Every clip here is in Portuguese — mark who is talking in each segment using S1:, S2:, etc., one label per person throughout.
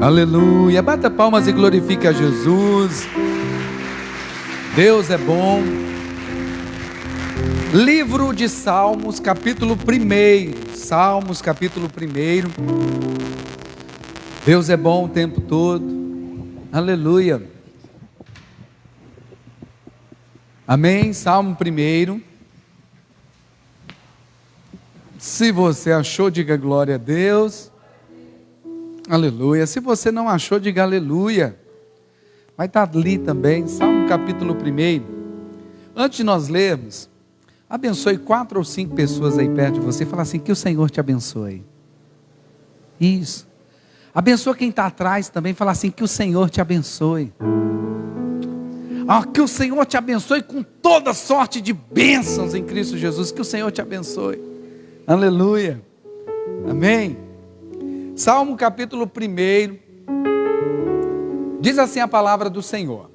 S1: Aleluia, bata palmas e glorifique a Jesus. Deus é bom. Livro de Salmos, capítulo 1. Salmos, capítulo 1. Deus é bom o tempo todo. Aleluia. Amém. Salmo 1. Se você achou, diga glória a Deus. Aleluia. Se você não achou, diga aleluia. Vai estar ali também, Salmo capítulo 1. Antes de nós lermos, abençoe 4 ou 5 pessoas aí perto de você e fala assim: que o Senhor te abençoe. Isso. Abençoa quem está atrás também, fala assim: que o Senhor te abençoe. Que o Senhor te abençoe com toda sorte de bênçãos em Cristo Jesus. Que o Senhor te abençoe. Aleluia. Amém. Salmo capítulo 1, diz assim a palavra do Senhor: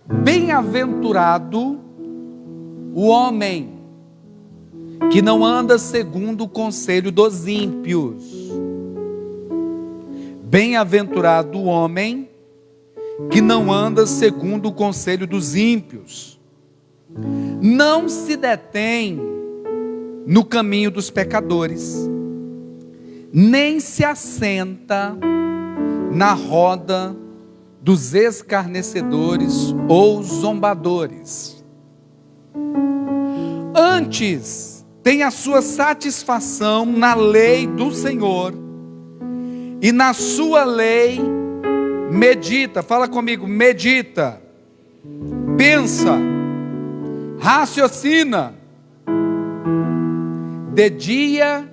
S1: bem-aventurado o homem que não anda segundo o conselho dos ímpios. Bem-aventurado o homem que não anda segundo o conselho dos ímpios, não se detém no caminho dos pecadores, nem se assenta na roda dos escarnecedores ou zombadores. Antes, tem a sua satisfação na lei do Senhor, e na sua lei medita. Fala comigo: medita, pensa, raciocina, de dia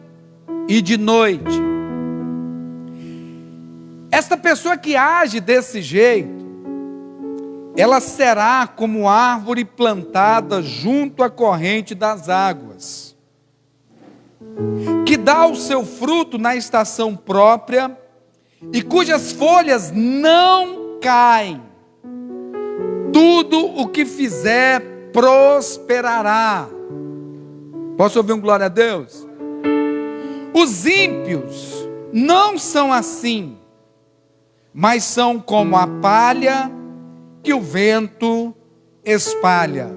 S1: e de noite. Esta pessoa que age desse jeito, ela será como árvore plantada junto à corrente das águas, que dá o seu fruto na estação própria, e cujas folhas não caem. Tudo o que fizer prosperará. Posso ouvir um glória a Deus? Os ímpios não são assim, mas são como a palha que o vento espalha.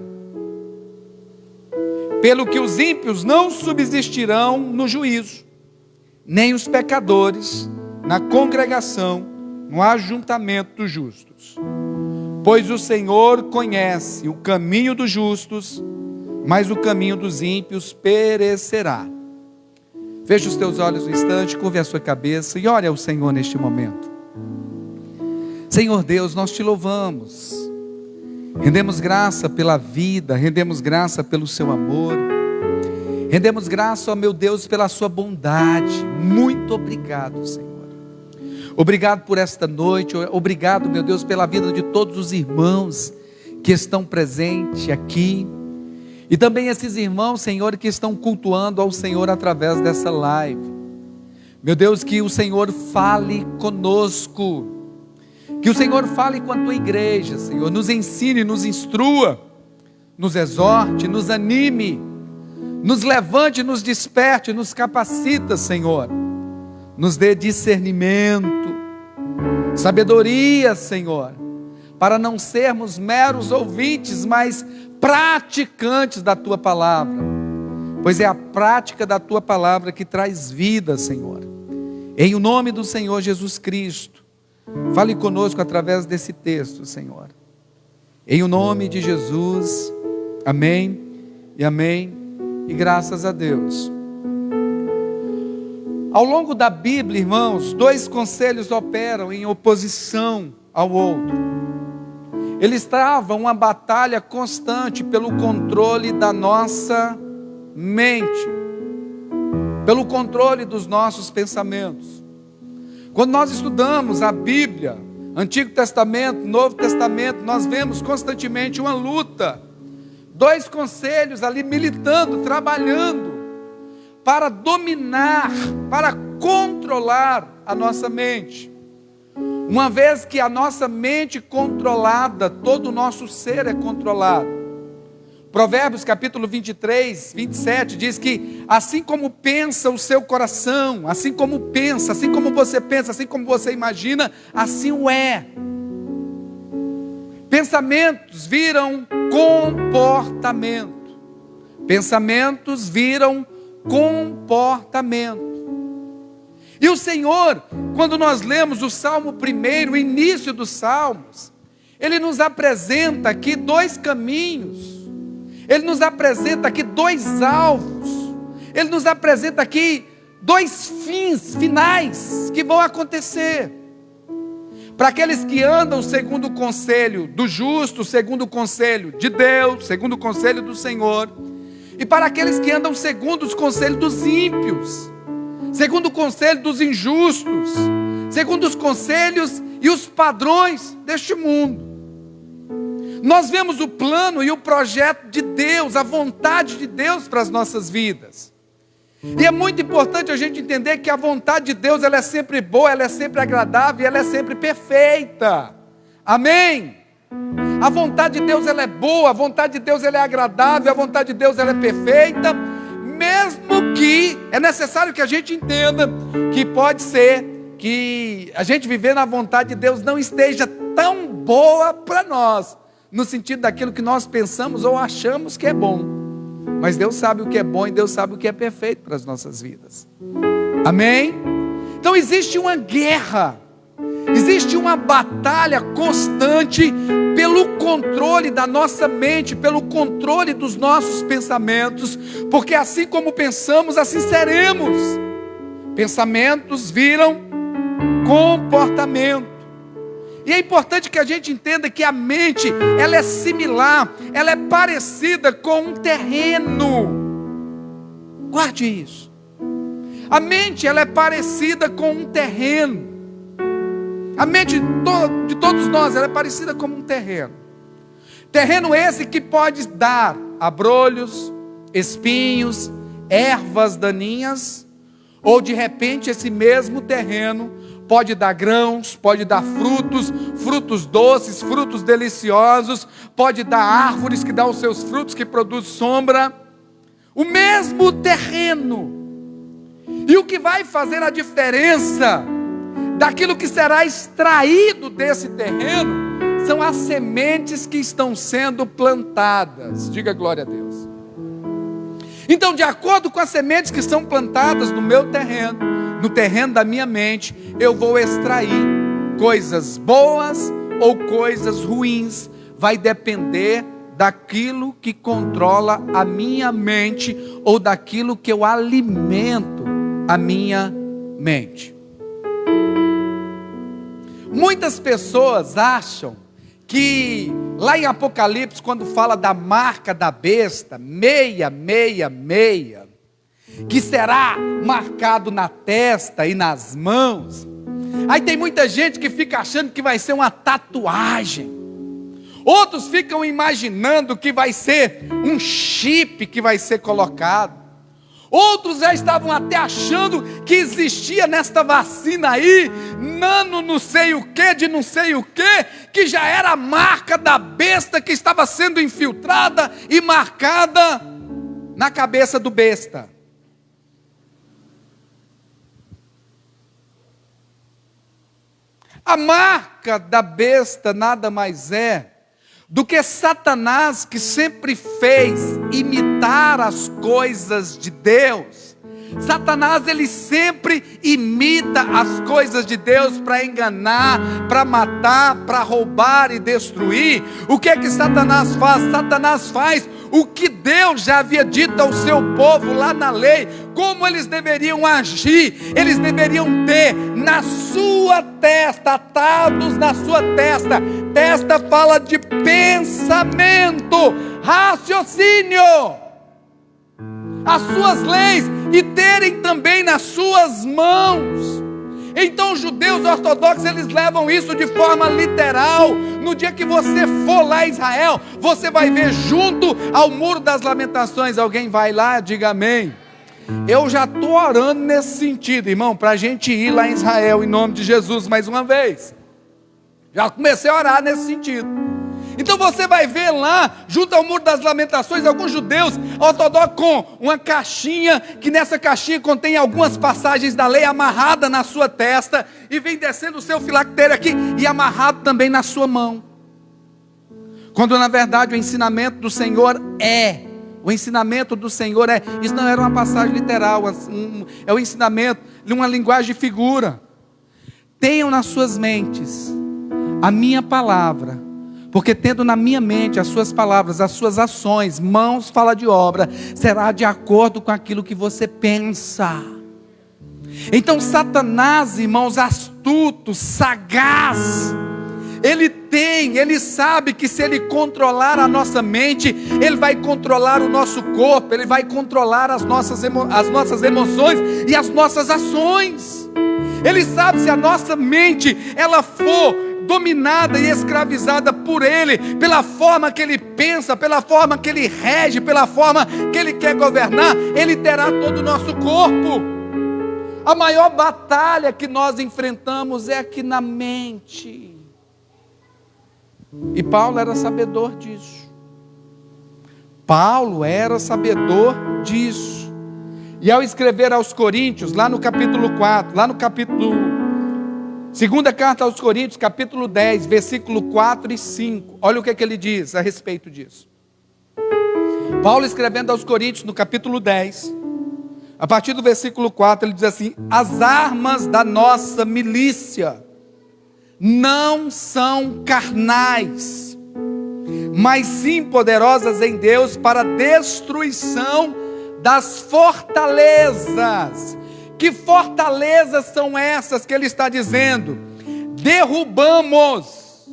S1: Pelo que os ímpios não subsistirão no juízo, nem os pecadores na congregação, no ajuntamento dos justos. Pois o Senhor conhece o caminho dos justos, mas o caminho dos ímpios perecerá. Feche os teus olhos um instante, curve a sua cabeça e ore ao Senhor neste momento. Senhor Deus, nós te louvamos, rendemos graça pela vida, rendemos graça pelo seu amor, rendemos graça, ó meu Deus, pela sua bondade. Muito obrigado, Senhor. Obrigado por esta noite, obrigado, meu Deus, pela vida de todos os irmãos que estão presentes aqui, e também esses irmãos, Senhor, que estão cultuando ao Senhor através dessa live. Meu Deus, que o Senhor fale conosco, que o Senhor fale com a tua igreja, Senhor, nos ensine, nos instrua, nos exorte, nos anime, nos levante, nos desperte, nos capacita, Senhor, nos dê discernimento, sabedoria, Senhor, para não sermos meros ouvintes, mas praticantes da tua palavra, pois é a prática da tua palavra que traz vida, Senhor. Em o nome do Senhor Jesus Cristo, fale conosco através desse texto, Senhor. Em o nome de Jesus, amém e amém, e graças a Deus. Ao longo da Bíblia, irmãos, 2 conselhos operam em oposição ao outro. Eles travam uma batalha constante pelo controle da nossa mente, pelo controle dos nossos pensamentos. Quando nós estudamos a Bíblia, Antigo Testamento, Novo Testamento, nós vemos constantemente uma luta. 2 conselhos ali militando, trabalhando para dominar, para controlar a nossa mente. Uma vez que a nossa mente controlada, todo o nosso ser é controlado. Provérbios capítulo 23, 27 diz que assim como pensa o seu coração, assim como você pensa, assim como você imagina, assim o é. Pensamentos viram comportamento. Pensamentos viram comportamento. E o Senhor, quando nós lemos o Salmo 1, o início dos Salmos, Ele nos apresenta aqui dois caminhos. Ele nos apresenta aqui dois alvos. Ele nos apresenta aqui dois finais que vão acontecer. Para aqueles que andam segundo o conselho do justo, segundo o conselho de Deus, segundo o conselho do Senhor. E para aqueles que andam segundo os conselhos dos ímpios, segundo o conselho dos injustos, segundo os conselhos e os padrões deste mundo. Nós vemos o plano e o projeto de Deus, a vontade de Deus para as nossas vidas. E é muito importante a gente entender que a vontade de Deus, ela é sempre boa, ela é sempre agradável e ela é sempre perfeita. Amém? A vontade de Deus, ela é boa, a vontade de Deus, ela é agradável, a vontade de Deus, ela é perfeita, mesmo que é necessário que a gente entenda que pode ser que a gente viver na vontade de Deus não esteja tão boa para nós, no sentido daquilo que nós pensamos ou achamos que é bom. Mas Deus sabe o que é bom e Deus sabe o que é perfeito para as nossas vidas. Amém? Então existe uma guerra, existe uma batalha constante pelo controle da nossa mente, pelo controle dos nossos pensamentos, porque assim como pensamos, assim seremos. Pensamentos viram comportamento. E é importante que a gente entenda que a mente, ela é similar, ela é parecida com um terreno. Guarde isso. A mente, ela é parecida com um terreno. A mente de todos nós, ela é parecida com um terreno. Terreno esse que pode dar abrolhos, espinhos, ervas daninhas, ou de repente esse mesmo terreno pode dar grãos, pode dar frutos doces, frutos deliciosos, pode dar árvores que dão os seus frutos, que produzem sombra. O mesmo terreno. E o que vai fazer a diferença daquilo que será extraído desse terreno são as sementes que estão sendo plantadas. Diga glória a Deus. Então, de acordo com as sementes que são plantadas no meu terreno, no terreno da minha mente, eu vou extrair coisas boas ou coisas ruins. Vai depender daquilo que controla a minha mente ou daquilo que eu alimento a minha mente. Muitas pessoas acham que lá em Apocalipse, quando fala da marca da besta, 666, que será marcado na testa e nas mãos, aí tem muita gente que fica achando que vai ser uma tatuagem. Outros ficam imaginando que vai ser um chip que vai ser colocado. Outros já estavam até achando que existia nesta vacina aí, nano não sei o que, de não sei o que já era a marca da besta que estava sendo infiltrada e marcada na cabeça do besta. A marca da besta nada mais é do que Satanás, que sempre fez imitar as coisas de Deus. Satanás, ele sempre imita as coisas de Deus para enganar, para matar, para roubar e destruir. O que é que Satanás faz? Satanás faz o que Deus já havia dito ao seu povo lá na lei, como eles deveriam agir. Eles deveriam ter na sua testa, atados na sua testa. Testa fala de pensamento, raciocínio, as suas leis, e terem também nas suas mãos. Então os judeus ortodoxos, eles levam isso de forma literal. No dia que você for lá em Israel, você vai ver junto ao Muro das Lamentações. Alguém vai lá, diga amém. Eu já estou orando nesse sentido, irmão, para a gente ir lá em Israel, em nome de Jesus, mais uma vez. Já comecei a orar nesse sentido. Então você vai ver lá, junto ao Muro das Lamentações, alguns judeus ortodoxos com uma caixinha, que nessa caixinha contém algumas passagens da lei amarrada na sua testa, e vem descendo o seu filactério aqui, e amarrado também na sua mão. Quando na verdade o ensinamento do Senhor isso não era uma passagem literal, é o ensinamento de uma linguagem de figura. Tenham nas suas mentes a minha palavra, porque tendo na minha mente as suas palavras, as suas ações, mãos fala de obra, será de acordo com aquilo que você pensa. Então Satanás, irmãos, astuto, sagaz, ele sabe que se ele controlar a nossa mente, ele vai controlar o nosso corpo, ele vai controlar as nossas emoções e as nossas ações. Ele sabe, se a nossa mente ela for dominada e escravizada por ele, pela forma que ele pensa, pela forma que ele rege, pela forma que ele quer governar, ele terá todo o nosso corpo. A maior batalha que nós enfrentamos é aqui na mente. E Paulo era sabedor disso. E ao escrever aos Coríntios, lá no capítulo 4, segunda carta aos Coríntios, capítulo 10, versículo 4 e 5. Olha o que ele diz a respeito disso. Paulo escrevendo aos Coríntios, no capítulo 10, a partir do versículo 4, ele diz assim: as armas da nossa milícia não são carnais, mas sim poderosas em Deus para a destruição das fortalezas. Que fortalezas são essas que ele está dizendo? Derrubamos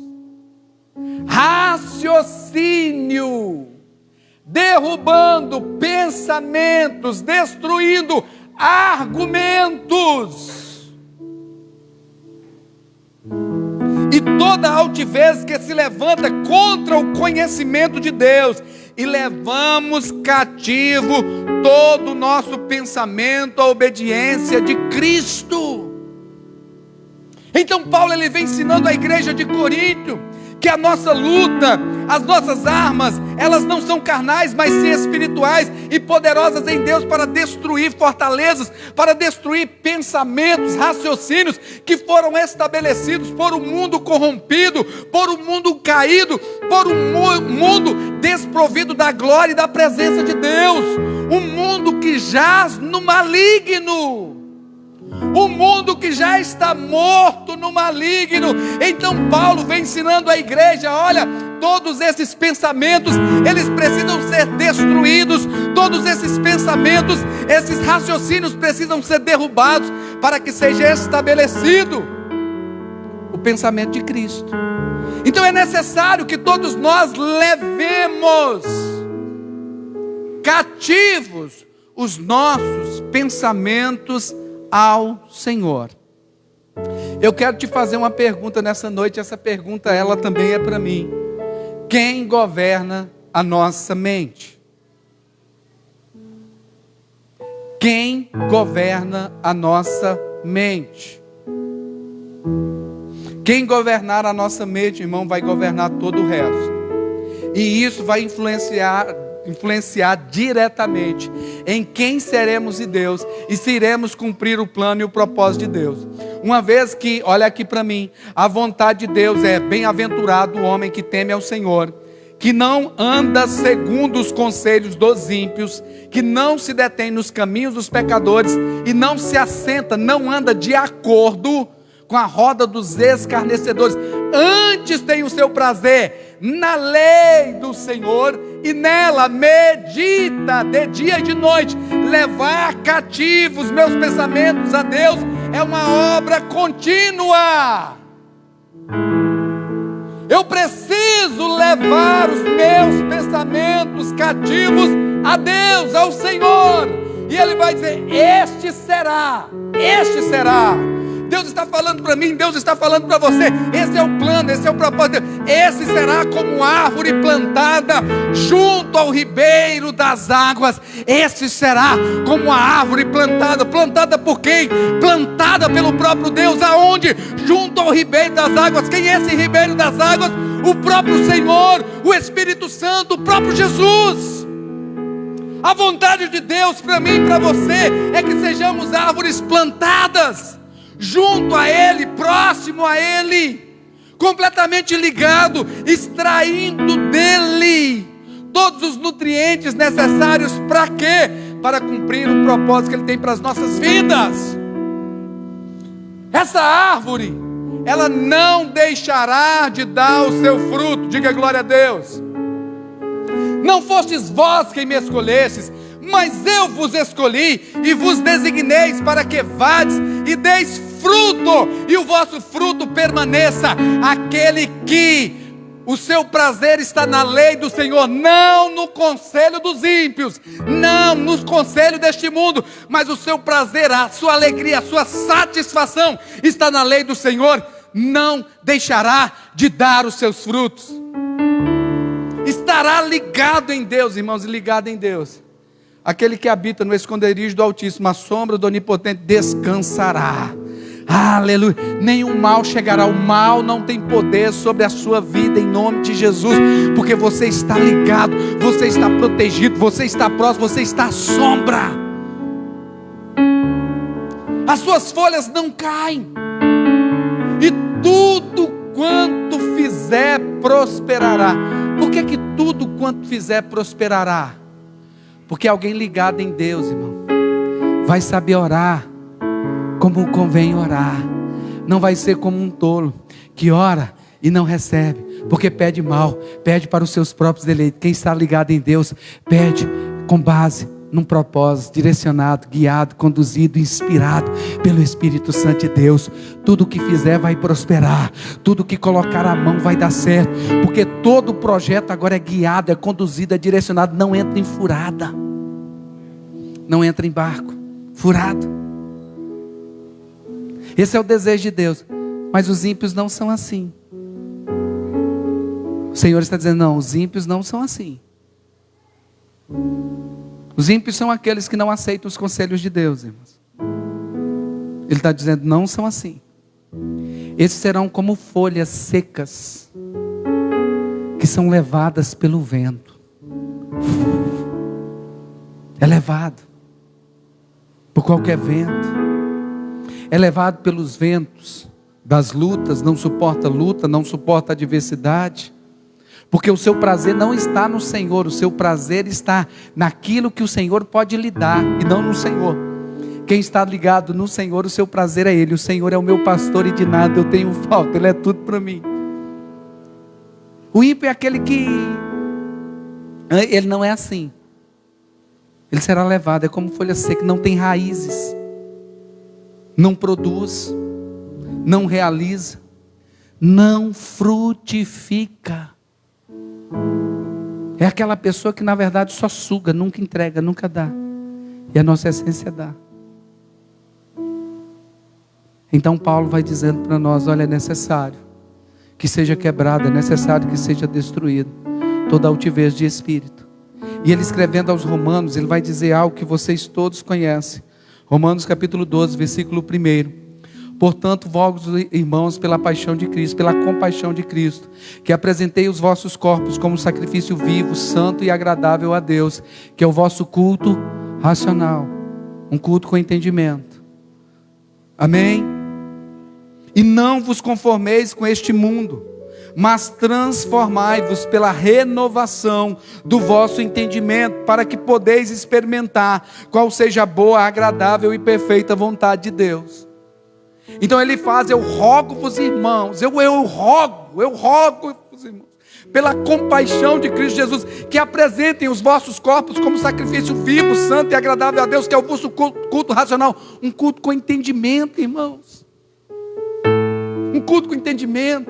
S1: raciocínio, derrubando pensamentos, destruindo argumentos, e toda altivez que se levanta contra o conhecimento de Deus, e levamos cativo todo o nosso pensamento à obediência de Cristo. Então Paulo ele vem ensinando a igreja de Corinto que a nossa luta, as nossas armas, elas não são carnais, mas sim espirituais e poderosas em Deus para destruir fortalezas, para destruir pensamentos, raciocínios que foram estabelecidos por um mundo corrompido, por um mundo caído, por um mundo desprovido da glória e da presença de Deus, um mundo que jaz no maligno. O mundo que já está morto no maligno. Então Paulo vem ensinando a igreja: olha, todos esses pensamentos, eles precisam ser destruídos. Todos esses pensamentos, esses raciocínios precisam ser derrubados, para que seja estabelecido o pensamento de Cristo. Então é necessário que todos nós levemos cativos os nossos pensamentos ao Senhor. Eu quero te fazer uma pergunta nessa noite. Essa pergunta, ela também é para mim. Quem governa a nossa mente? Quem governa a nossa mente? Quem governar a nossa mente, irmão, vai governar todo o resto. E isso vai influenciar diretamente em quem seremos de Deus e se iremos cumprir o plano e o propósito de Deus. Uma vez que, olha aqui para mim, a vontade de Deus é: bem-aventurado o homem que teme ao Senhor, que não anda segundo os conselhos dos ímpios, que não se detém nos caminhos dos pecadores e não se assenta, não anda de acordo com a roda dos escarnecedores. Antes tem o seu prazer na lei do Senhor, e nela medita de dia e de noite. Levar cativos meus pensamentos a Deus é uma obra contínua. Eu preciso levar os meus pensamentos cativos a Deus, ao Senhor. E Ele vai dizer: este será. Deus está falando para mim, Deus está falando para você. Esse é o plano, esse é o propósito. Esse será como árvore plantada junto ao ribeiro das águas. Esse será como a árvore plantada. Plantada por quem? Plantada pelo próprio Deus. Aonde? Junto ao ribeiro das águas. Quem é esse ribeiro das águas? o próprio Senhor, o Espírito Santo, o próprio Jesus. A vontade de Deus para mim e para você é que sejamos árvores plantadas junto a Ele, próximo a Ele, completamente ligado, extraindo dele todos os nutrientes necessários para quê? Para cumprir o propósito que Ele tem para as nossas vidas. Essa árvore, ela não deixará de dar o seu fruto. Diga glória a Deus. Não fostes vós quem me escolhestes, mas eu vos escolhi e vos designeis para que vades e deis fruto, e o vosso fruto permaneça. Aquele que o seu prazer está na lei do Senhor, não no conselho dos ímpios, não no conselho deste mundo, mas o seu prazer, a sua alegria, a sua satisfação está na lei do Senhor, não deixará de dar os seus frutos. Estará ligado em Deus, irmãos, e ligado em Deus. Aquele que habita no esconderijo do Altíssimo, a sombra do Onipotente descansará. Aleluia. Nenhum mal chegará. O mal não tem poder sobre a sua vida, em nome de Jesus, porque você está ligado, você está protegido, você está próximo, você está à sombra. As suas folhas não caem, e tudo quanto fizer prosperará. Por que tudo quanto fizer prosperará? Porque alguém ligado em Deus, irmão, vai saber orar como convém orar. Não vai ser como um tolo que ora e não recebe, porque pede mal, pede para os seus próprios deleites. Quem está ligado em Deus, pede com base num propósito, direcionado, guiado, conduzido, inspirado pelo Espírito Santo de Deus. Tudo que fizer vai prosperar, tudo que colocar a mão vai dar certo, porque todo projeto agora é guiado, é conduzido, é direcionado. Não entra em furada, não entra em barco furado. Esse é o desejo de Deus, mas os ímpios não são assim. O Senhor está dizendo, não, os ímpios não são assim. Os ímpios são aqueles que não aceitam os conselhos de Deus, irmãos. Ele está dizendo, não são assim. Esses serão como folhas secas, que são levadas pelo vento. É levado por qualquer vento. É levado pelos ventos das lutas, não suporta luta, não suporta adversidade. Porque o seu prazer não está no Senhor, o seu prazer está naquilo que o Senhor pode lhe dar, e não no Senhor. Quem está ligado no Senhor, o seu prazer é Ele. O Senhor é o meu pastor e de nada eu tenho falta, Ele é tudo para mim. O ímpio é aquele que, ele não é assim. Ele será levado, é como folha seca, não tem raízes, não produz, não realiza, não frutifica. É aquela pessoa que na verdade só suga, nunca entrega, nunca dá. E a nossa essência é dar. Então Paulo vai dizendo para nós, olha, é necessário que seja quebrado, é necessário que seja destruído toda altivez de espírito. E ele escrevendo aos Romanos, ele vai dizer algo que vocês todos conhecem. Romanos capítulo 12, versículo 1. Portanto, rogo-vos, irmãos, pela paixão de Cristo, pela compaixão de Cristo, que apresentei os vossos corpos como sacrifício vivo, santo e agradável a Deus, que é o vosso culto racional, um culto com entendimento. Amém? E não vos conformeis com este mundo, mas transformai-vos pela renovação do vosso entendimento, para que podeis experimentar qual seja a boa, agradável e perfeita vontade de Deus. Então ele faz, eu rogo-vos, irmãos, eu rogo-vos, irmãos, pela compaixão de Cristo Jesus, que apresentem os vossos corpos como sacrifício vivo, santo e agradável a Deus, que é o vosso culto racional, um culto com entendimento, irmãos, um culto com entendimento.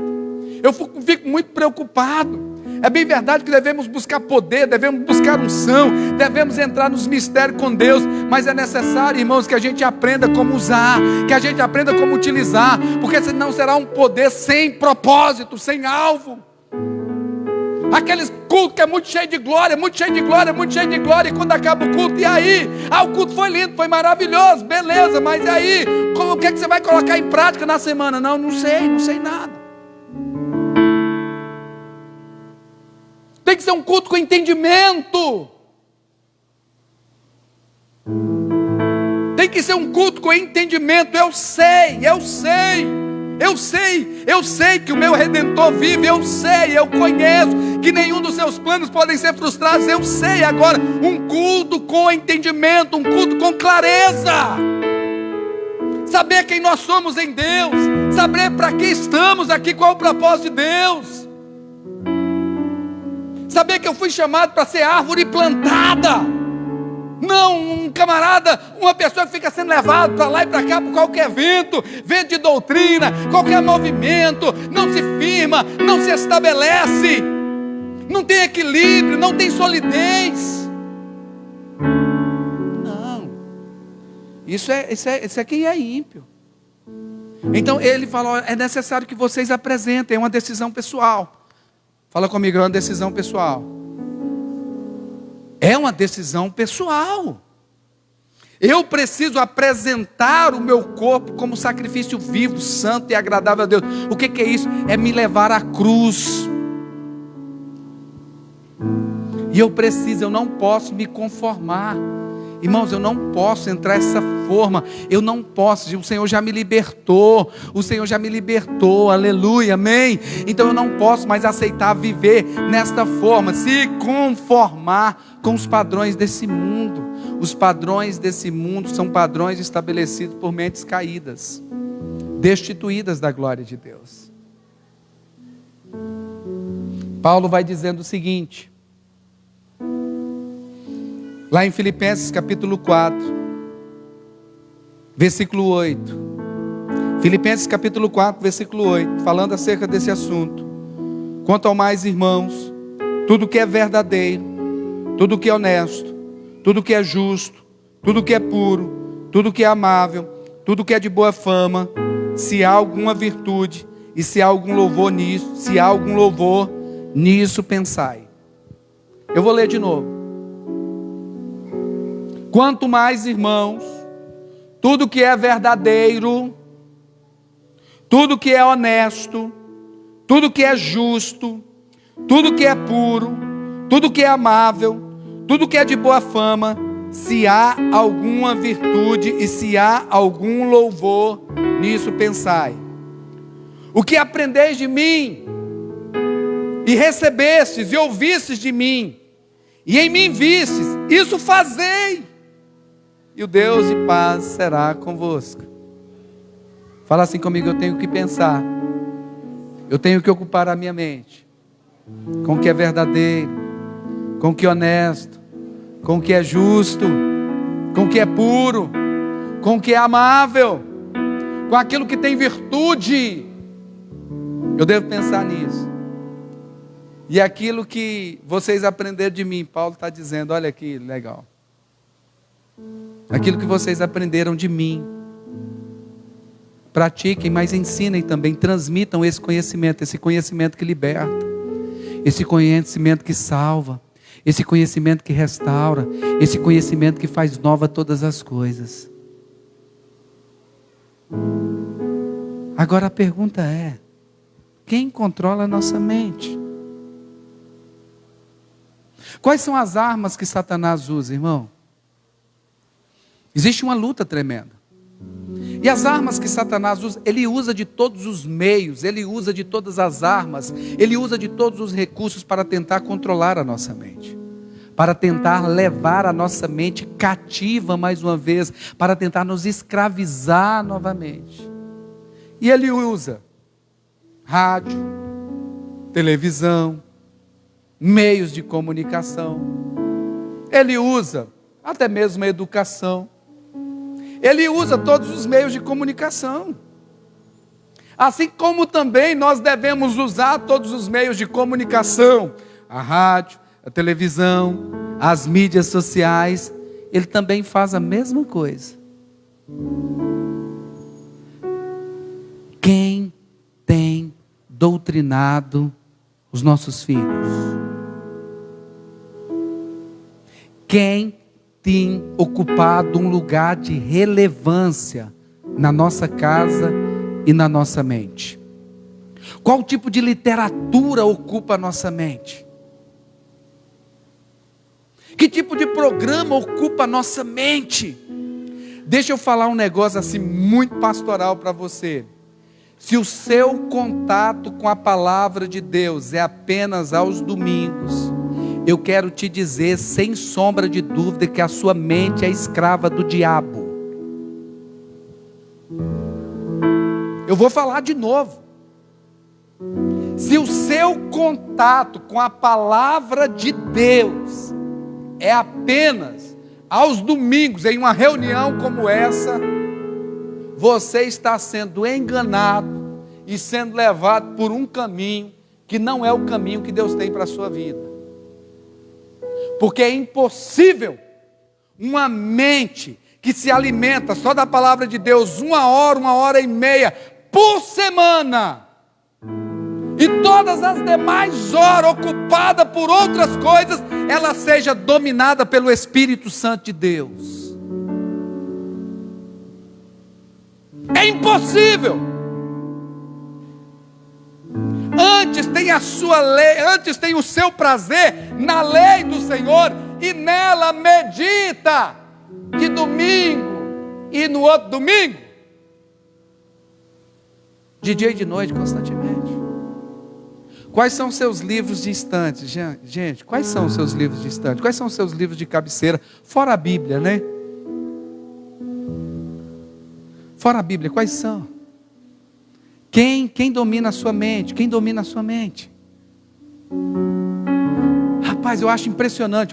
S1: Eu fico muito preocupado. É bem verdade que devemos buscar poder, devemos buscar unção, devemos entrar nos mistérios com Deus, mas é necessário, irmãos, que a gente aprenda como usar, que a gente aprenda como utilizar, porque senão será um poder sem propósito, sem alvo. Aqueles cultos que é muito cheio de glória, muito cheio de glória, muito cheio de glória, e quando acaba o culto, e aí? O culto foi lindo, foi maravilhoso, beleza, mas e aí? O que é que você vai colocar em prática na semana? Não sei nada. Tem que ser um culto com entendimento. Tem que ser um culto com entendimento. Eu sei que o meu Redentor vive, eu conheço que nenhum dos seus planos podem ser frustrados, eu sei. Agora, um culto com entendimento, um culto com clareza, saber quem nós somos em Deus, saber para que estamos aqui, qual é o propósito de Deus, saber que eu fui chamado para ser árvore plantada, não um camarada, uma pessoa que fica sendo levado para lá e para cá por qualquer vento de doutrina, qualquer movimento, não se firma, não se estabelece, não tem equilíbrio, não tem solidez. Não, isso aqui é ímpio. Então ele falou, é necessário que vocês apresentem, é uma decisão pessoal. Fala comigo, é uma decisão pessoal. É uma decisão pessoal. Eu preciso apresentar o meu corpo como sacrifício vivo, santo e agradável a Deus. O que é isso? É me levar à cruz. E eu não posso me conformar. Irmãos, eu não posso entrar nessa forma. Eu não posso. O Senhor já me libertou. Aleluia, amém. Então eu não posso mais aceitar viver nesta forma, se conformar com os padrões desse mundo. Os padrões desse mundo são padrões estabelecidos por mentes caídas, destituídas da glória de Deus. Paulo vai dizendo o seguinte, lá em Filipenses capítulo 4, versículo 8. Filipenses capítulo 4, versículo 8, falando acerca desse assunto. Quanto ao mais, irmãos, tudo que é verdadeiro, tudo que é honesto, tudo que é justo, tudo que é puro, tudo que é amável, tudo que é de boa fama, se há alguma virtude e se há algum louvor nisso pensai. Eu vou ler de novo. Quanto mais, irmãos, tudo que é verdadeiro, tudo que é honesto, tudo que é justo, tudo que é puro, tudo que é amável, tudo que é de boa fama, se há alguma virtude e se há algum louvor, nisso pensai. O que aprendeis de mim, e recebestes e ouvistes de mim, e em mim vistes, isso fazei, e o Deus de paz será convosco. Fala assim comigo, eu tenho que pensar, eu tenho que ocupar a minha mente com o que é verdadeiro, com o que é honesto, com o que é justo, com o que é puro, com o que é amável, com aquilo que tem virtude. Eu devo pensar nisso. E aquilo que vocês aprenderam de mim, Paulo está dizendo, olha que legal. Aquilo que vocês aprenderam de mim, pratiquem, mas ensinem também, transmitam esse conhecimento que liberta, esse conhecimento que salva, esse conhecimento que restaura, esse conhecimento que faz nova todas as coisas. Agora a pergunta é, quem controla a nossa mente? Quais são as armas que Satanás usa, irmão? Existe uma luta tremenda. E as armas que Satanás usa, ele usa de todos os meios, ele usa de todas as armas, ele usa de todos os recursos para tentar controlar a nossa mente, para tentar levar a nossa mente cativa mais uma vez, para tentar nos escravizar novamente. E ele usa rádio, televisão, meios de comunicação, ele usa até mesmo a educação, ele usa todos os meios de comunicação. Assim como também nós devemos usar todos os meios de comunicação, a rádio, a televisão, as mídias sociais, ele também faz a mesma coisa. Quem tem doutrinado os nossos filhos? Quem tem ocupado um lugar de relevância na nossa casa e na nossa mente? Qual tipo de literatura ocupa a nossa mente? Que tipo de programa ocupa a nossa mente? Deixa eu falar um negócio assim muito pastoral para você. Se o seu contato com a palavra de Deus é apenas aos domingos, eu quero te dizer sem sombra de dúvida que a sua mente é escrava do diabo. Eu vou falar de novo. Se o seu contato com a palavra de Deus é apenas aos domingos, em uma reunião como essa, você está sendo enganado e sendo levado por um caminho que não é o caminho que Deus tem para a sua vida. Porque é impossível uma mente que se alimenta só da palavra de Deus 1 hora, 1 hora e meia por semana, e todas as demais horas ocupada por outras coisas, ela seja dominada pelo Espírito Santo de Deus. É impossível. Antes tem a sua lei, antes tem o seu prazer na lei do Senhor, e nela medita de domingo e no outro domingo, de dia e de noite, constantemente. Quais são os seus livros de estante? Gente, quais são os seus livros de estante? Quais são os seus livros de cabeceira? Fora a Bíblia, né? Fora a Bíblia, quais são? Quem domina a sua mente? Quem domina a sua mente? Rapaz, eu acho impressionante,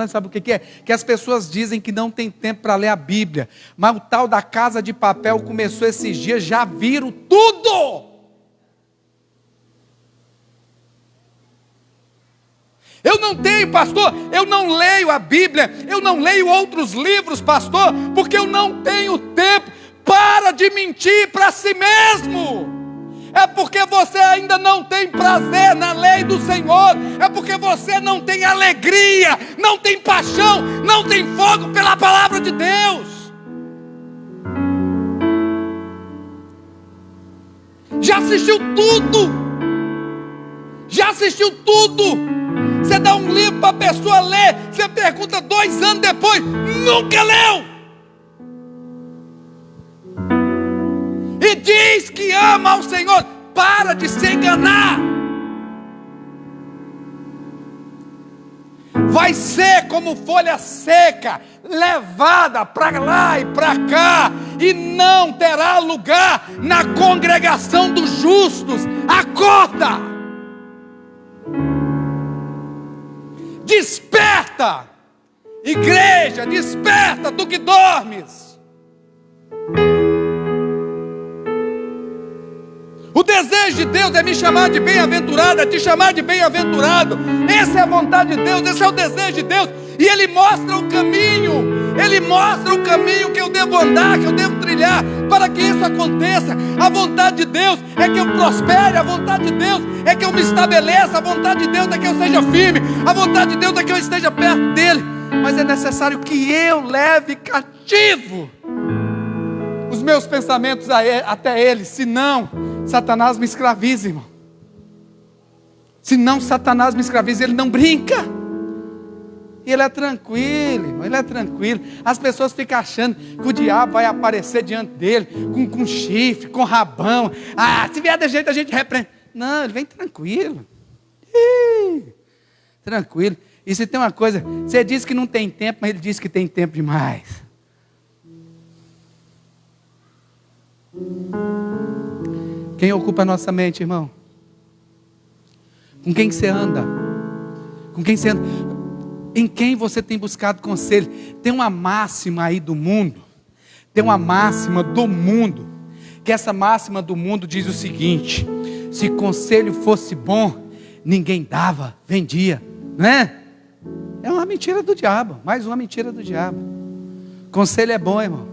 S1: sabe o que é? Que as pessoas dizem que não tem tempo para ler a Bíblia, mas o tal da Casa de Papel começou esses dias, já viram tudo! Eu não tenho, pastor, eu não leio a Bíblia, eu não leio outros livros, pastor, porque eu não tenho tempo. Para de mentir para si mesmo. É porque você ainda não tem prazer na lei do Senhor, é porque você não tem alegria, não tem paixão, não tem fogo pela palavra de Deus. Já assistiu tudo. Você dá um livro para a pessoa ler, você pergunta 2 anos depois, nunca leu. E diz que ama ao Senhor. Para de se enganar. Vai ser como folha seca, levada para lá e para cá, e não terá lugar na congregação dos justos. Acorda! Desperta! Igreja, desperta, tu que dormes! O desejo de Deus é me chamar de bem-aventurado, é te chamar de bem-aventurado. Essa é a vontade de Deus, esse é o desejo de Deus. E Ele mostra o caminho, Ele mostra o caminho que eu devo andar, que eu devo trilhar, para que isso aconteça. A vontade de Deus é que eu prospere, a vontade de Deus é que eu me estabeleça, a vontade de Deus é que eu seja firme, a vontade de Deus é que eu esteja perto dEle. Mas é necessário que eu leve cativo os meus pensamentos até Ele, senão Satanás me escraviza, irmão. Senão Satanás me escraviza. Ele não brinca. Ele é tranquilo, irmão. Ele é tranquilo. As pessoas ficam achando que o diabo vai aparecer diante dele com chifre, com rabão. Se vier de jeito a gente repreende. Não, ele vem tranquilo. Tranquilo. E se tem uma coisa, você diz que não tem tempo, mas ele diz que tem tempo demais. Quem ocupa a nossa mente, irmão? Com quem você anda? Com quem você anda? Em quem você tem buscado conselho? Tem uma máxima aí do mundo. Tem uma máxima do mundo. Que essa máxima do mundo diz o seguinte: se conselho fosse bom, ninguém dava, vendia, né? É uma mentira do diabo. Mais uma mentira do diabo. Conselho é bom, irmão.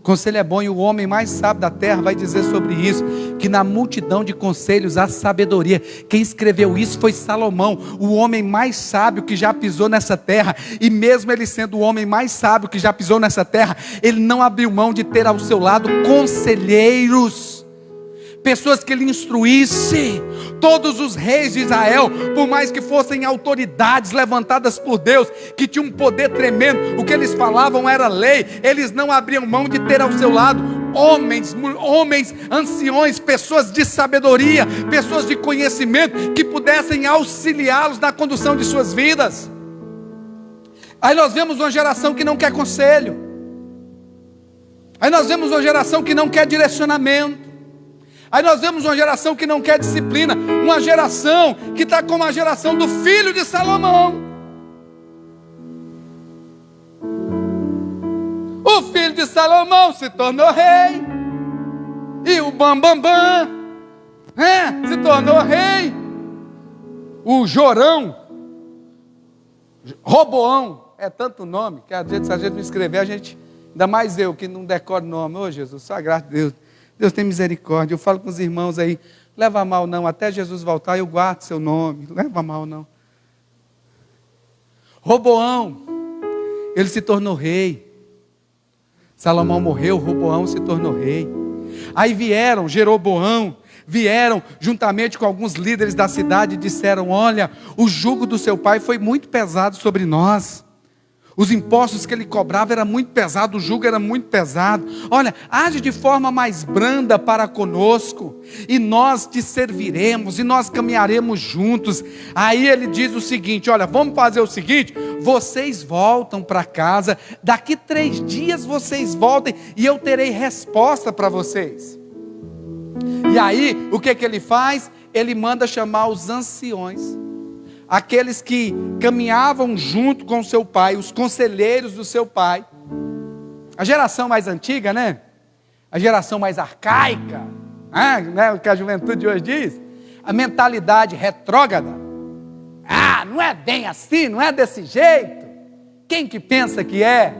S1: Conselho é bom, e o homem mais sábio da terra vai dizer sobre isso, que na multidão de conselhos há sabedoria. Quem escreveu isso foi Salomão, o homem mais sábio que já pisou nessa terra. E mesmo ele sendo o homem mais sábio que já pisou nessa terra, ele não abriu mão de ter ao seu lado conselheiros, pessoas que ele instruísse. Todos os reis de Israel, por mais que fossem autoridades levantadas por Deus, que tinham um poder tremendo, o que eles falavam era lei, eles não abriam mão de ter ao seu lado homens, anciões, pessoas de sabedoria, pessoas de conhecimento, que pudessem auxiliá-los na condução de suas vidas. Aí nós vemos uma geração que não quer conselho. Aí nós vemos uma geração que não quer direcionamento. Aí nós vemos uma geração que não quer disciplina. Uma geração que está como a geração do filho de Salomão. O filho de Salomão se tornou rei. E o Bambambam se tornou rei. O Jorão, Roboão, é tanto nome que se a gente não escrever, a gente... Ainda mais eu, que não decoro o nome. Ô Jesus, só graças a Deus. Deus tem misericórdia. Eu falo com os irmãos aí, leva a mal não. Até Jesus voltar, eu guardo seu nome. Leva a mal não. Roboão, ele se tornou rei. Salomão morreu, Roboão se tornou rei. Aí vieram Jeroboão, vieram juntamente com alguns líderes da cidade e disseram: olha, o jugo do seu pai foi muito pesado sobre nós. Os impostos que ele cobrava era muito pesado, o jugo era muito pesado. Olha, age de forma mais branda para conosco, e nós te serviremos, e nós caminharemos juntos. Aí ele diz o seguinte: olha, vamos fazer o seguinte, vocês voltam para casa, daqui 3 dias vocês voltem, e eu terei resposta para vocês. E aí, o que ele faz? Ele manda chamar os anciões, aqueles que caminhavam junto com seu pai, os conselheiros do seu pai. A geração mais antiga, né? A geração mais arcaica, né? O que a juventude de hoje diz, a mentalidade retrógrada. Não é bem assim, não é desse jeito. Quem que pensa que é?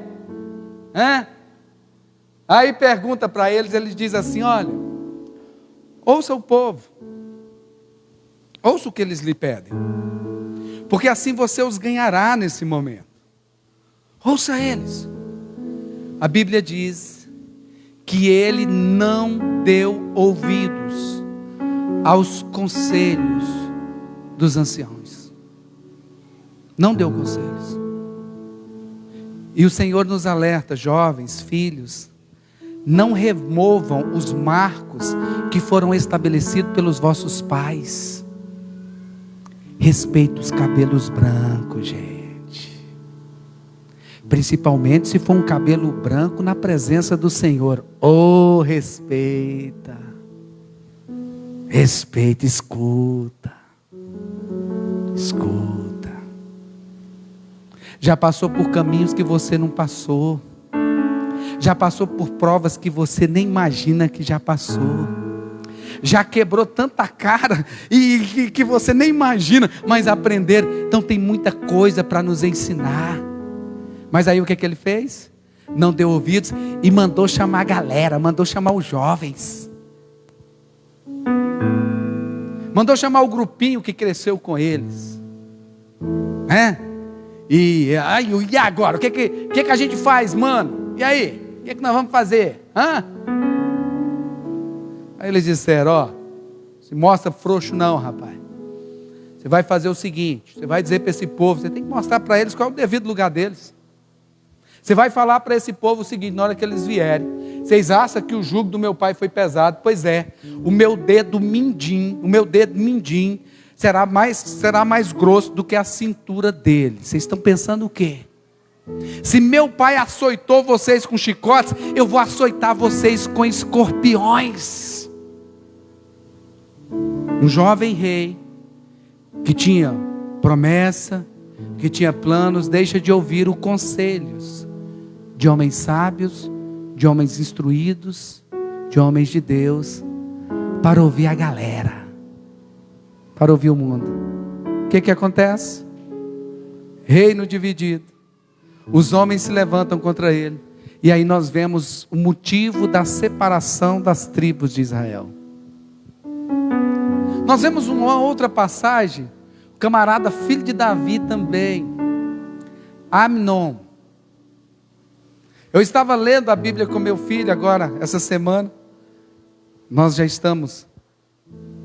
S1: Aí pergunta para eles, eles dizem assim: olha, ouça o povo, ouça o que eles lhe pedem, porque assim você os ganhará nesse momento. Ouça eles. A Bíblia diz que ele não deu ouvidos aos conselhos dos anciãos. Não deu conselhos. E o Senhor nos alerta: jovens, filhos, não removam os marcos que foram estabelecidos pelos vossos pais. Respeita os cabelos brancos, gente. Principalmente se for um cabelo branco na presença do Senhor. Respeita. Respeita, escuta. Escuta. Já passou por caminhos que você não passou. Já passou por provas que você nem imagina que já passou. Já quebrou tanta cara e que você nem imagina, mas aprender. Então tem muita coisa para nos ensinar. Mas aí o que ele fez? Não deu ouvidos e mandou chamar a galera, mandou chamar os jovens, mandou chamar o grupinho que cresceu com eles. E agora? O que a gente faz, mano? E aí? O que nós vamos fazer? Aí eles disseram: se mostra frouxo não, rapaz. Você vai fazer o seguinte, você vai dizer para esse povo, você tem que mostrar para eles qual é o devido lugar deles. Você vai falar para esse povo o seguinte: na hora que eles vierem, vocês acham que o jugo do meu pai foi pesado? Pois é, o meu dedo mindinho será mais grosso do que a cintura dele. Vocês estão pensando o quê? Se meu pai açoitou vocês com chicotes, eu vou açoitar vocês com escorpiões. Um jovem rei, que tinha promessa, que tinha planos, deixa de ouvir os conselhos de homens sábios, de homens instruídos, de homens de Deus, para ouvir a galera, para ouvir o mundo. O que acontece? Reino dividido, os homens se levantam contra ele, e aí nós vemos o motivo da separação das tribos de Israel. Nós vemos uma outra passagem, o camarada filho de Davi também, Amnon. Eu estava lendo a Bíblia com meu filho agora, essa semana. Nós já estamos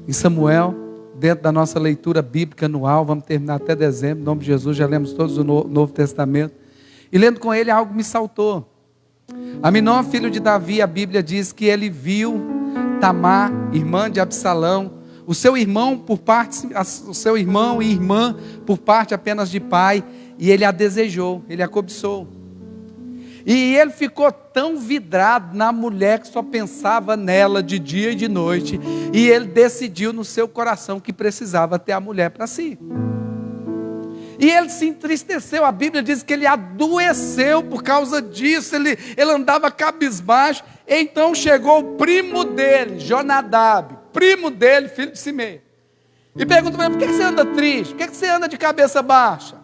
S1: Em Samuel, dentro da nossa leitura bíblica anual, vamos terminar até dezembro, em nome de Jesus, já lemos todos o Novo Testamento. E lendo com ele, algo me saltou. Aminon, filho de Davi, a Bíblia diz que ele viu Tamar, irmã de Absalão, o seu irmão e irmã por parte apenas de pai, e ele a desejou, ele a cobiçou. E ele ficou tão vidrado na mulher que só pensava nela de dia e de noite, e ele decidiu no seu coração que precisava ter a mulher para si. E ele se entristeceu, a Bíblia diz que ele adoeceu por causa disso, ele andava cabisbaixo. Então chegou o primo dele, Jonadab, primo dele, filho de Simei, e pergunta para ele: por que você anda triste? Por que você anda de cabeça baixa?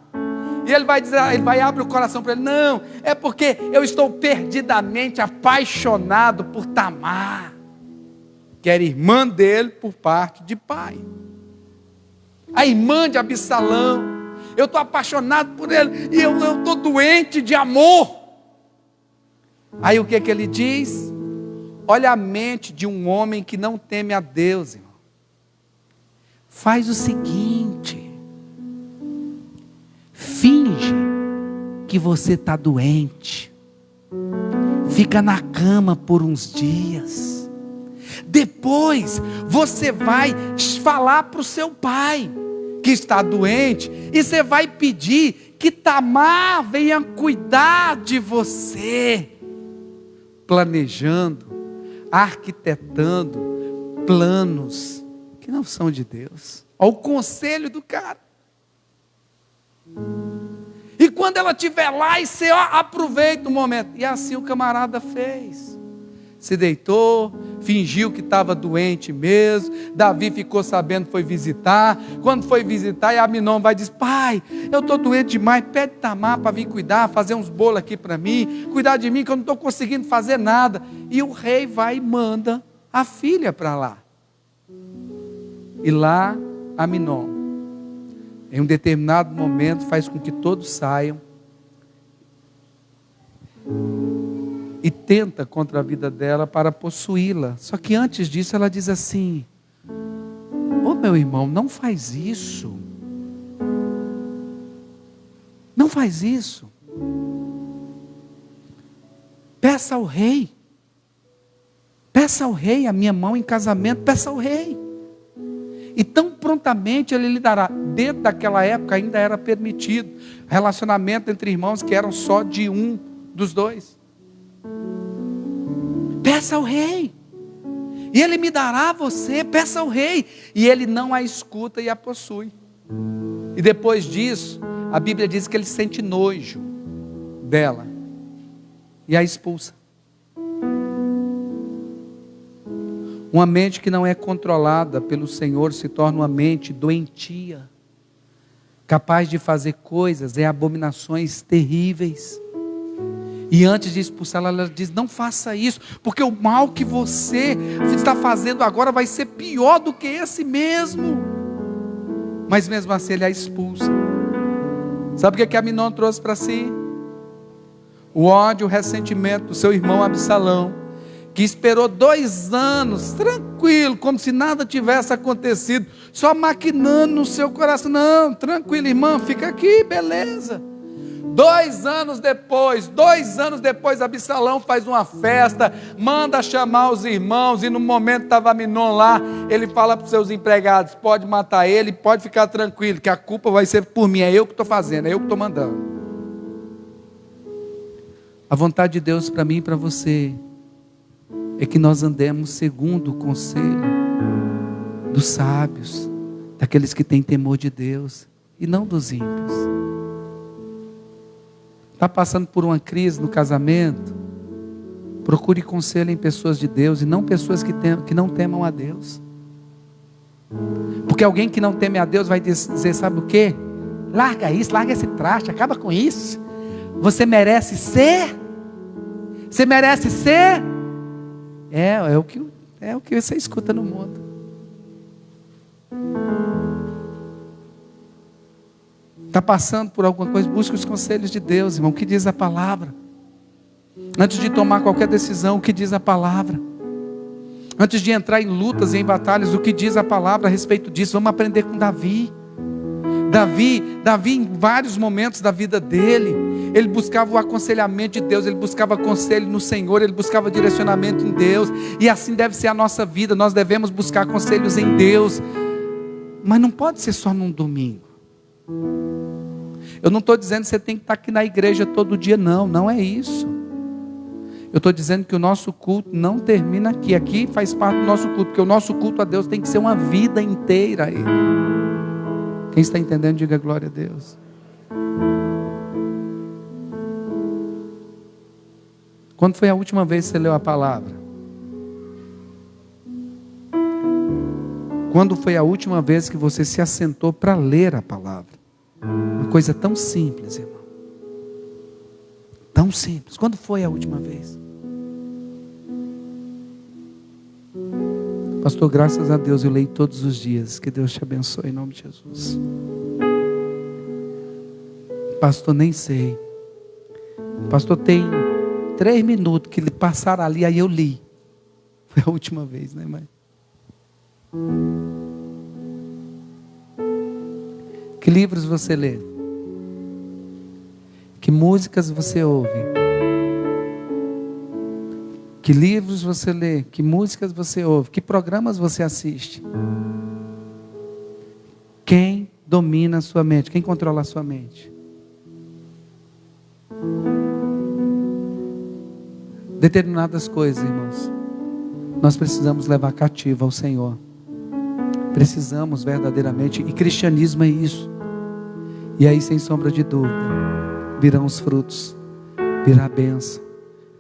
S1: E ele vai dizer, ele vai abrir o coração para ele: não, é porque eu estou perdidamente apaixonado por Tamar, que era irmã dele por parte de pai, a irmã de Absalão. Eu estou apaixonado por ele, e eu estou doente de amor. Aí o que ele diz? Olha a mente de um homem que não teme a Deus, irmão. Faz o seguinte: finge que você está doente, fica na cama por uns dias, depois você vai falar para o seu pai que está doente, e você vai pedir que Tamar venha cuidar de você, planejando, arquitetando planos que não são de Deus. Olha o conselho do cara. E quando ela estiver lá, e você aproveita o momento. E assim o camarada fez. Se deitou, fingiu que estava doente mesmo. Davi ficou sabendo, foi visitar. Quando foi visitar, e Aminon vai dizer: pai, eu estou doente demais, pede Tamar para vir cuidar, fazer uns bolos aqui para mim, cuidar de mim, que eu não estou conseguindo fazer nada. E o rei vai e manda a filha para lá. E lá, Aminon, em um determinado momento, faz com que todos saiam e tenta contra a vida dela para possuí-la. Só que antes disso ela diz assim: ô meu irmão, não faz isso. Não faz isso. Peça ao rei. Peça ao rei a minha mão em casamento. Peça ao rei. E tão prontamente ele lhe dará. Dentro daquela época ainda era permitido relacionamento entre irmãos que eram só de um dos dois. Peça ao rei, e ele me dará a você. Peça ao rei, e ele não a escuta e a possui. E depois disso, a Bíblia diz que ele sente nojo dela e a expulsa. Uma mente que não é controlada pelo Senhor se torna uma mente doentia, capaz de fazer coisas e abominações terríveis. E antes de expulsá-la, ela diz: não faça isso, porque o mal que você está fazendo agora vai ser pior do que esse mesmo. Mas mesmo assim ele a expulsa. Sabe o que Aminon trouxe para si? O ódio, o ressentimento do seu irmão Absalão, que esperou 2 anos, tranquilo, como se nada tivesse acontecido, só maquinando no seu coração: não, tranquilo, irmão, fica aqui, beleza. 2 anos depois, Absalão faz uma festa, manda chamar os irmãos, e no momento estava Aminon lá, ele fala para os seus empregados: pode matar ele, pode ficar tranquilo, que a culpa vai ser por mim, é eu que estou fazendo, é eu que estou mandando. A vontade de Deus para mim e para você é que nós andemos segundo o conselho dos sábios, daqueles que têm temor de Deus, e não dos ímpios. Está passando por uma crise no casamento? Procure conselho em pessoas de Deus, e não pessoas que não temam a Deus. Porque alguém que não teme a Deus vai dizer: sabe o que? Larga isso, larga esse traste, acaba com isso. Você merece ser? Você merece ser? É o que você escuta no mundo. Está passando por alguma coisa? Busque os conselhos de Deus, irmão. O que diz a palavra? Antes de tomar qualquer decisão, o que diz a palavra? Antes de entrar em lutas e em batalhas, o que diz a palavra a respeito disso? Vamos aprender com Davi. Davi, em vários momentos da vida dele, ele buscava o aconselhamento de Deus, ele buscava conselho no Senhor, ele buscava direcionamento em Deus, e assim deve ser a nossa vida. Nós devemos buscar conselhos em Deus, mas não pode ser só num domingo. Eu não estou dizendo que você tem que estar aqui na igreja todo dia, não é isso. Eu estou dizendo que o nosso culto não termina aqui. Aqui faz parte do nosso culto, porque o nosso culto a Deus tem que ser uma vida inteira a Ele. Quem está entendendo, diga glória a Deus. Quando foi a última vez que você leu a palavra? Quando foi a última vez que você se assentou para ler a palavra? Uma coisa tão simples, irmão. Tão simples. Quando foi a última vez? Pastor, graças a Deus eu leio todos os dias. Que Deus te abençoe em nome de Jesus. Pastor, nem sei. Pastor, tem 3 minutos que ele passaram ali, aí eu li. Foi a última vez, né, mãe? Que livros você lê? Que músicas você ouve? Que livros você lê? Que músicas você ouve? Que programas você assiste? Quem domina a sua mente? Quem controla a sua mente? Determinadas coisas, irmãos, nós precisamos levar cativo ao Senhor. Precisamos verdadeiramente, e cristianismo é isso. E aí, sem sombra de dúvida, virão os frutos, virá a bênção,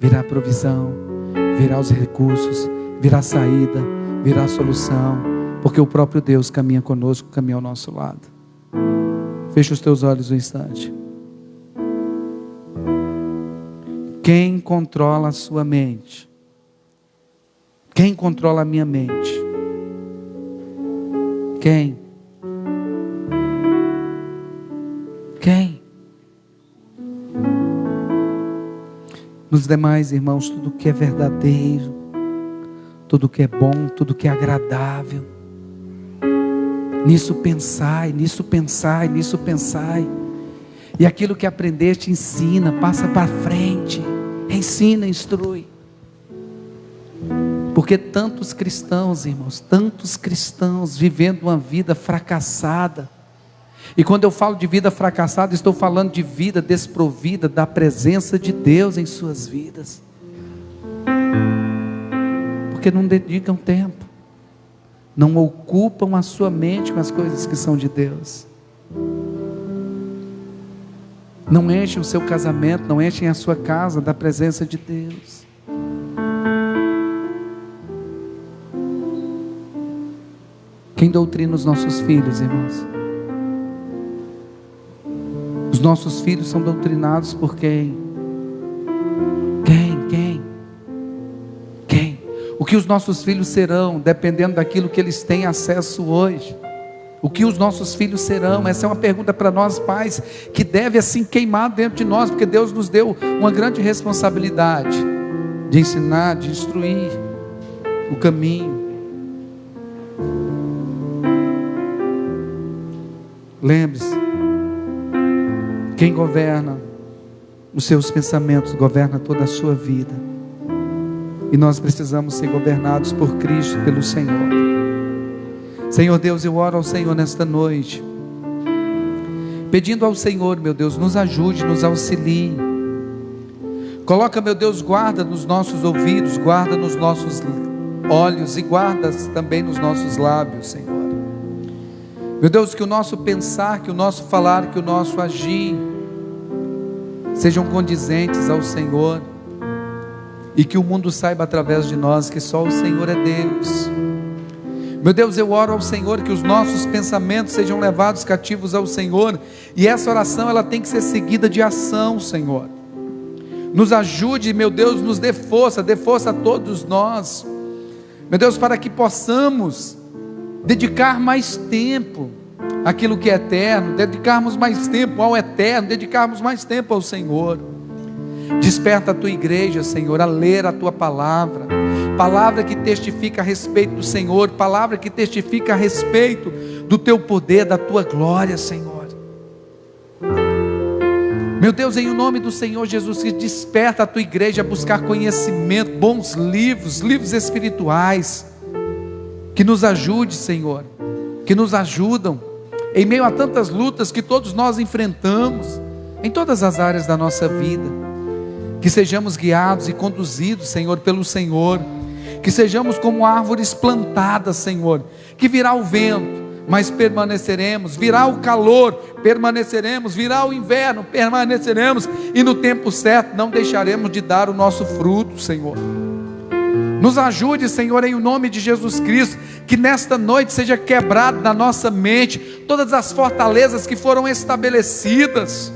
S1: virá a provisão, virá os recursos, virá a saída, virá a solução, porque o próprio Deus caminha conosco, caminha ao nosso lado. Fecha os teus olhos um instante. Quem controla a sua mente? Quem controla a minha mente? Quem? Quem? Nos demais, irmãos, tudo que é verdadeiro, tudo que é bom, tudo que é agradável, nisso pensai, nisso pensai, nisso pensai. E aquilo que aprendeste, ensina, passa para frente, ensina, instrui. Porque tantos cristãos, irmãos, tantos cristãos vivendo uma vida fracassada. E quando eu falo de vida fracassada, estou falando de vida desprovida da presença de Deus em suas vidas. Porque não dedicam tempo, não ocupam a sua mente com as coisas que são de Deus. Não enchem o seu casamento, não enchem a sua casa da presença de Deus. Quem doutrina os nossos filhos, irmãos? Os nossos filhos são doutrinados por quem? Quem? O que os nossos filhos serão, dependendo daquilo que eles têm acesso hoje. O que os nossos filhos serão? Essa é uma pergunta para nós pais, que deve assim queimar dentro de nós, porque Deus nos deu uma grande responsabilidade de ensinar, de instruir o caminho. Lembre-se, quem governa os seus pensamentos, governa toda a sua vida. E nós precisamos ser governados por Cristo, pelo Senhor. Senhor Deus, eu oro ao Senhor nesta noite, pedindo ao Senhor, meu Deus, nos ajude, nos auxilie. Coloca, meu Deus, guarda nos nossos ouvidos, guarda nos nossos olhos e guarda também nos nossos lábios, Senhor. Meu Deus, que o nosso pensar, que o nosso falar, que o nosso agir sejam condizentes ao Senhor, e que o mundo saiba através de nós que só o Senhor é Deus. Meu Deus, eu oro ao Senhor que os nossos pensamentos sejam levados cativos ao Senhor, e essa oração ela tem que ser seguida de ação, Senhor. Nos ajude, meu Deus, nos dê força a todos nós, meu Deus, para que possamos dedicar mais tempo àquilo que é eterno, dedicarmos mais tempo ao eterno, dedicarmos mais tempo ao Senhor. Desperta a tua igreja, Senhor, a ler a tua palavra. palavra que testifica a respeito do Senhor, palavra que testifica a respeito do teu poder, da tua glória, Senhor. Meu Deus, em o nome do Senhor Jesus, que desperta a tua igreja a buscar conhecimento, bons livros, livros espirituais, que nos ajude, Senhor, que nos ajudam em meio a tantas lutas que todos nós enfrentamos, em todas as áreas da nossa vida. Que sejamos guiados e conduzidos, Senhor, pelo Senhor, que sejamos como árvores plantadas, Senhor, que virá o vento, mas permaneceremos, virá o calor, permaneceremos, virá o inverno, permaneceremos, e no tempo certo não deixaremos de dar o nosso fruto, Senhor. Nos ajude, Senhor, em nome de Jesus Cristo, que nesta noite seja quebrado na nossa mente todas as fortalezas que foram estabelecidas,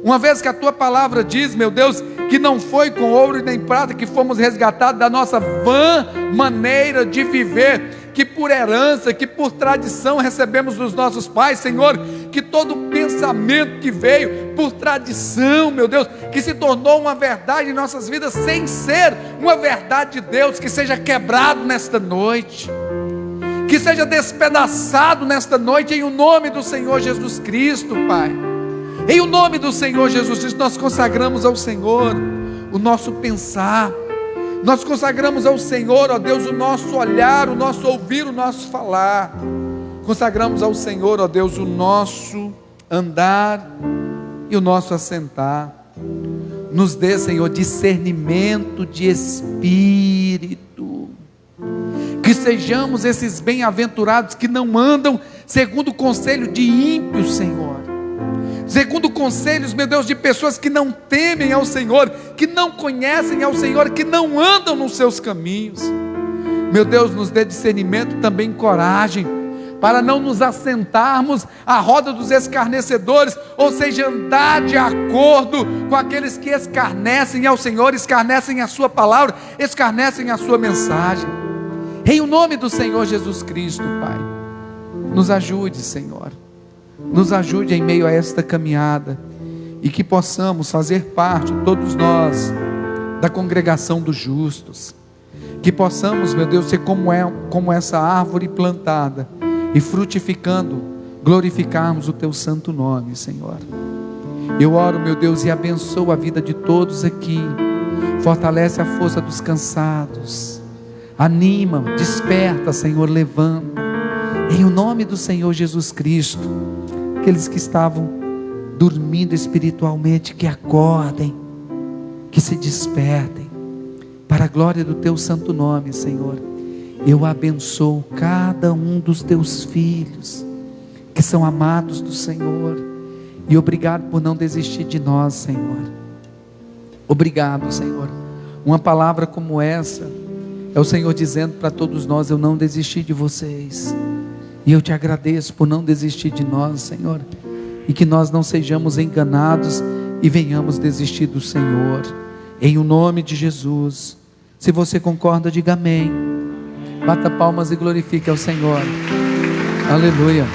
S1: uma vez que a tua palavra diz, meu Deus, que não foi com ouro e nem prata que fomos resgatados da nossa vã maneira de viver, que por herança, que por tradição recebemos dos nossos pais, Senhor, que todo pensamento que veio por tradição, meu Deus, que se tornou uma verdade em nossas vidas, sem ser uma verdade de Deus, que seja quebrado nesta noite, que seja despedaçado nesta noite, em o nome do Senhor Jesus Cristo, Pai. Em o nome do Senhor Jesus Cristo, nós consagramos ao Senhor o nosso pensar, nós consagramos ao Senhor, ó Deus, o nosso olhar, o nosso ouvir, o nosso falar, consagramos ao Senhor, ó Deus, o nosso andar e o nosso assentar. Nos dê, Senhor, discernimento de espírito, que sejamos esses bem-aventurados que não andam segundo o conselho de ímpios, Senhor, segundo conselhos, meu Deus, de pessoas que não temem ao Senhor, que não conhecem ao Senhor, que não andam nos seus caminhos. Meu Deus, nos dê discernimento, também coragem, para não nos assentarmos à roda dos escarnecedores, ou seja, andar de acordo com aqueles que escarnecem ao Senhor, escarnecem a sua palavra, escarnecem a sua mensagem. Em o nome do Senhor Jesus Cristo, Pai, nos ajude, Senhor. Nos ajude em meio a esta caminhada, e que possamos fazer parte, todos nós, da congregação dos justos, que possamos, meu Deus, ser como essa árvore plantada, e frutificando, glorificarmos o teu santo nome, Senhor. Eu oro, meu Deus, e abençoo a vida de todos aqui, fortalece a força dos cansados, anima, desperta, Senhor, levanta, em o nome do Senhor Jesus Cristo. Aqueles que estavam dormindo espiritualmente, que acordem, que se despertem, para a glória do teu santo nome, Senhor. Eu abençoo cada um dos teus filhos, que são amados do Senhor, e obrigado por não desistir de nós, Senhor. Obrigado, Senhor. Uma palavra como essa, é o Senhor dizendo para todos nós: eu não desisti de vocês. E eu te agradeço por não desistir de nós, Senhor, e que nós não sejamos enganados e venhamos desistir do Senhor, em o nome de Jesus. Se você concorda, diga amém. Bata palmas e glorifique ao Senhor. Aleluia.